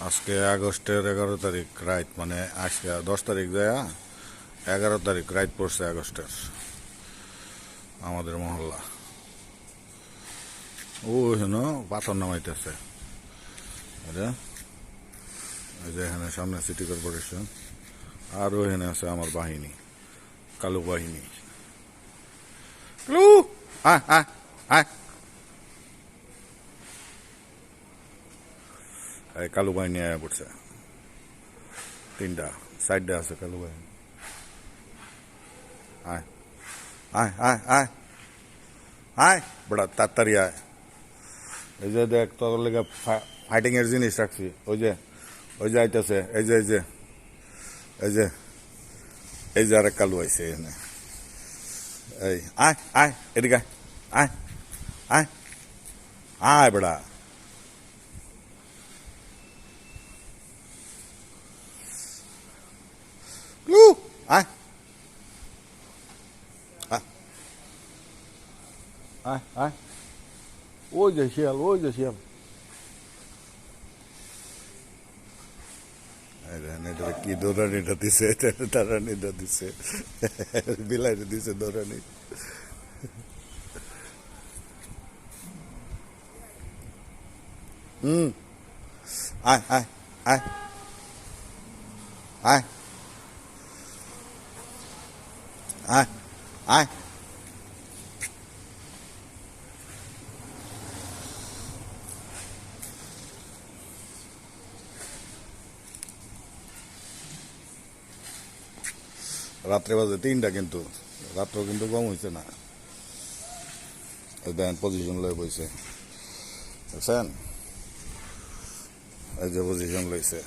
আজকে আগস্টের 11 তারিখ রাত, মানে আজকে 10 তারিখ যায়, 11 তারিখ রাত পড়ছে আগস্টের আমাদের মহল্লা। ও হেন পাথর নামাইতেছে। এই যে এখানে সামনে সিটি কর্পোরেশন, আর ওখানে আছে আমার বাহিনী, কালু বাহিনী। আয় আয় আয়, এই কালু বাহিনী আয়া পড়ছে। 3টা সাইডে আছে কালু বাহিনী। আয় আয় আয় আয় আয়, বড়া তাড়াতাড়ি আয়। এই যে দেখ, তোর লেগে ফাইটিং এর জিনিস রাখছি। ওই যে আইতেছে, এই যে এই যে এই যে আরেক কালু আইছে এখানে। এই আয় আয়, এদিকে আয় আয় আয় বড়া। আয় আয় আয়, ওই যে শিয়াল, ওই যে শিয়াল। এটা কি দৌড়ানিটা দিছে, তারানিটা দিছে, বিলাইটা দিছে দৌড়ানি। আয় আয় আয় আয় আয় আয়। রাত্রে বাজে 3টা, কিন্তু রাত্র কিন্তু কম হয়েছে না। দেন পজিশন লয়ে বইছে, বুঝছেন? এই যে পজিশন লইছে।